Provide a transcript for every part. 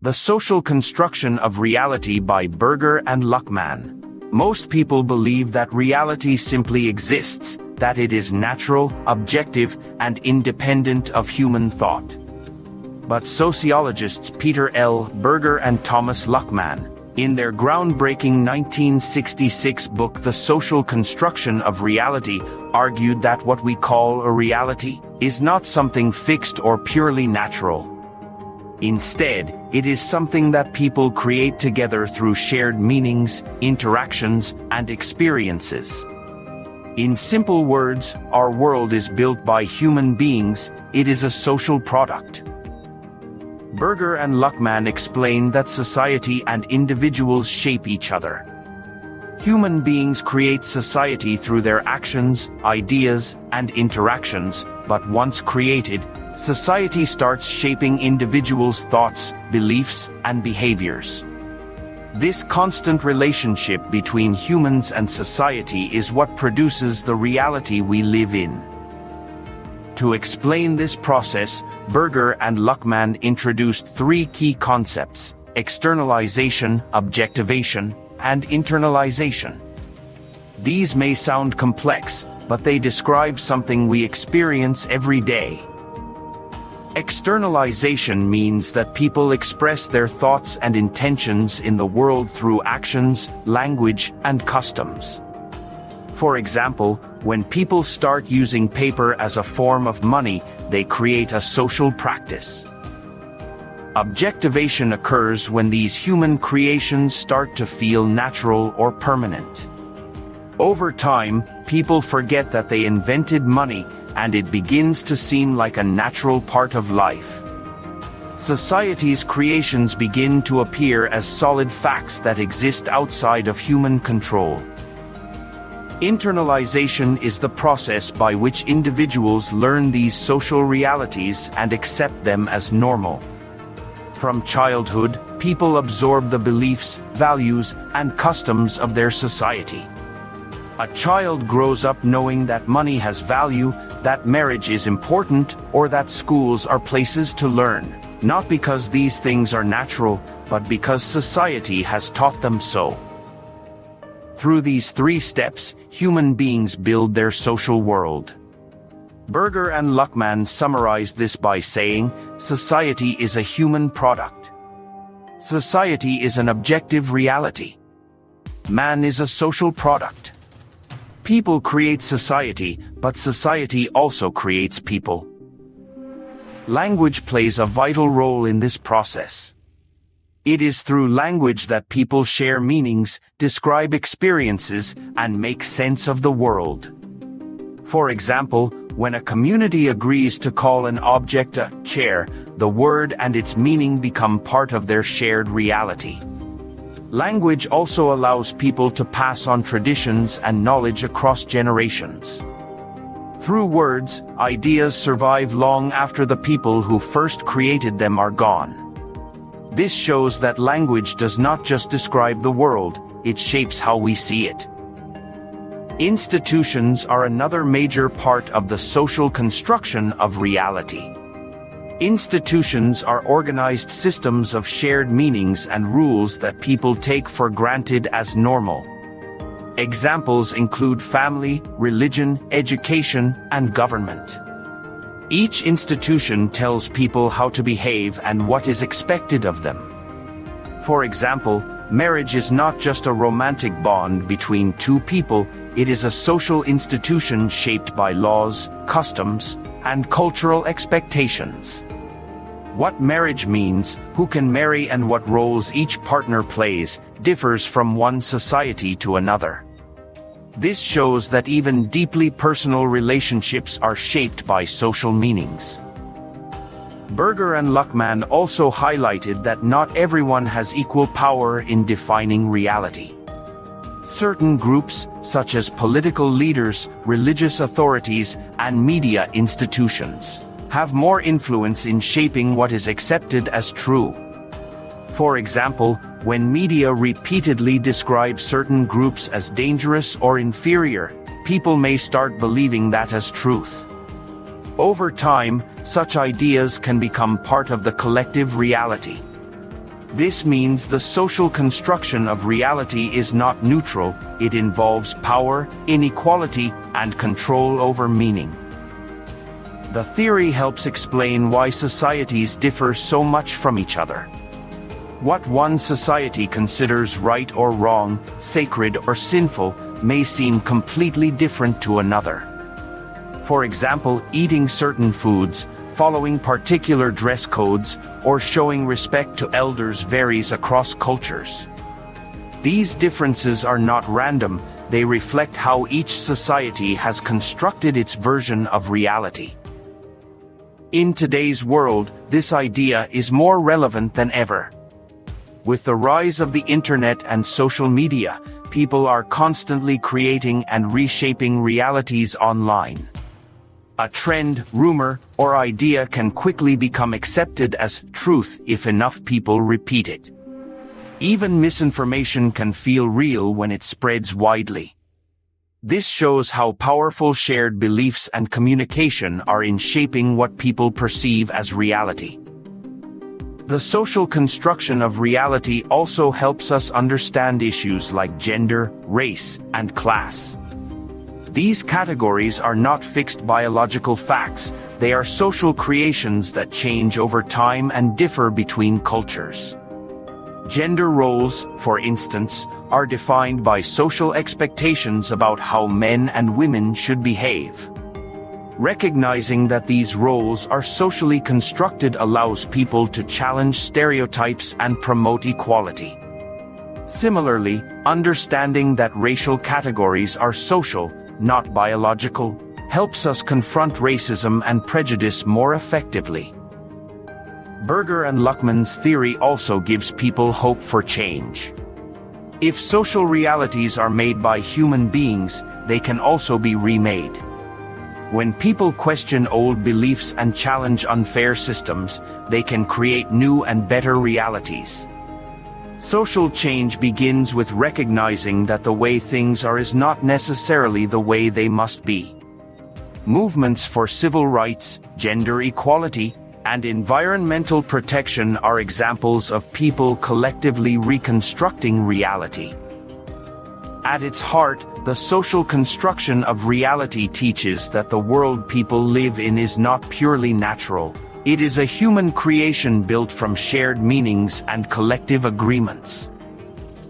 The Social Construction of Reality by Berger and Luckmann. Most people believe that reality simply exists, that it is natural, objective, and independent of human thought. But sociologists Peter L. Berger and Thomas Luckmann, in their groundbreaking 1966 book The Social Construction of Reality, argued that what we call a reality is not something fixed or purely natural. Instead, it is something that people create together through shared meanings, interactions, and experiences. In simple words, our world is built by human beings, it is a social product. Berger and Luckmann explain that society and individuals shape each other. Human beings create society through their actions, ideas, and interactions, but once created, society starts shaping individuals' thoughts, beliefs, and behaviors. This constant relationship between humans and society is what produces the reality we live in. To explain this process, Berger and Luckmann introduced three key concepts: externalization, objectivation, and internalization. These may sound complex, but they describe something we experience every day. Externalization means that people express their thoughts and intentions in the world through actions, language, and customs. For example, when people start using paper as a form of money, they create a social practice. Objectivation occurs when these human creations start to feel natural or permanent. Over time, people forget that they invented money, and it begins to seem like a natural part of life. Society's creations begin to appear as solid facts that exist outside of human control. Internalization is the process by which individuals learn these social realities and accept them as normal. From childhood, people absorb the beliefs, values, and customs of their society. A child grows up knowing that money has value, that marriage is important, or that schools are places to learn, not because these things are natural, but because society has taught them so. Through these three steps, human beings build their social world. Berger and Luckmann summarized this by saying, society is a human product. Society is an objective reality. Man is a social product. People create society, but society also creates people. Language plays a vital role in this process. It is through language that people share meanings, describe experiences, and make sense of the world. For example, when a community agrees to call an object a chair, the word and its meaning become part of their shared reality. Language also allows people to pass on traditions and knowledge across generations. Through words, ideas survive long after the people who first created them are gone. This shows that language does not just describe the world, it shapes how we see it. Institutions are another major part of the social construction of reality. Institutions are organized systems of shared meanings and rules that people take for granted as normal. Examples include family, religion, education, and government. Each institution tells people how to behave and what is expected of them. For example, marriage is not just a romantic bond between two people, it is a social institution shaped by laws, customs, and cultural expectations. What marriage means, who can marry, and what roles each partner plays, differs from one society to another. This shows that even deeply personal relationships are shaped by social meanings. Berger and Luckmann also highlighted that not everyone has equal power in defining reality. Certain groups, such as political leaders, religious authorities, and media institutions, have more influence in shaping what is accepted as true. For example, when media repeatedly describe certain groups as dangerous or inferior, people may start believing that as truth. Over time, such ideas can become part of the collective reality. This means the social construction of reality is not neutral, it involves power, inequality, and control over meaning. The theory helps explain why societies differ so much from each other. What one society considers right or wrong, sacred or sinful, may seem completely different to another. For example, eating certain foods, following particular dress codes, or showing respect to elders varies across cultures. These differences are not random, they reflect how each society has constructed its version of reality. In today's world, this idea is more relevant than ever. With the rise of the internet and social media, people are constantly creating and reshaping realities online. A trend, rumor, or idea can quickly become accepted as truth if enough people repeat it. Even misinformation can feel real when it spreads widely. This shows how powerful shared beliefs and communication are in shaping what people perceive as reality. The social construction of reality also helps us understand issues like gender, race, and class. These categories are not fixed biological facts, they are social creations that change over time and differ between cultures. Gender roles, for instance, are defined by social expectations about how men and women should behave. Recognizing that these roles are socially constructed allows people to challenge stereotypes and promote equality. Similarly, understanding that racial categories are social, not biological, helps us confront racism and prejudice more effectively. Berger and Luckmann's theory also gives people hope for change. If social realities are made by human beings, they can also be remade. When people question old beliefs and challenge unfair systems, they can create new and better realities. Social change begins with recognizing that the way things are is not necessarily the way they must be. Movements for civil rights, gender equality, and environmental protection are examples of people collectively reconstructing reality. At its heart, the social construction of reality teaches that the world people live in is not purely natural. It is a human creation built from shared meanings and collective agreements.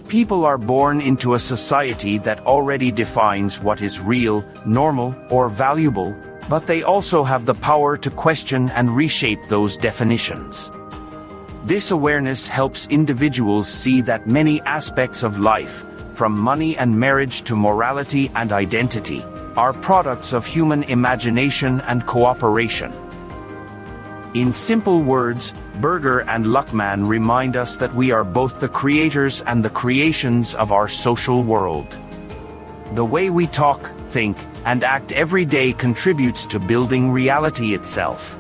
People are born into a society that already defines what is real, normal, or valuable, but they also have the power to question and reshape those definitions. This awareness helps individuals see that many aspects of life, from money and marriage to morality and identity, are products of human imagination and cooperation. In simple words, Berger and Luckmann remind us that we are both the creators and the creations of our social world. The way we talk, think, and act every day contributes to building reality itself.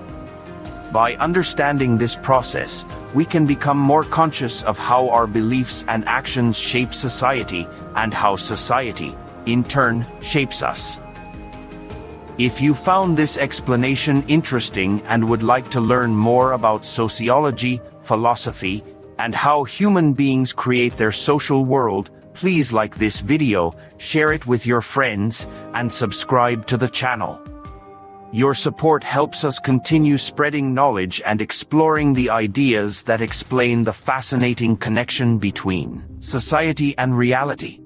By understanding this process, we can become more conscious of how our beliefs and actions shape society, and how society, in turn, shapes us. If you found this explanation interesting and would like to learn more about sociology, philosophy, and how human beings create their social world, please like this video, share it with your friends, and subscribe to the channel. Your support helps us continue spreading knowledge and exploring the ideas that explain the fascinating connection between society and reality.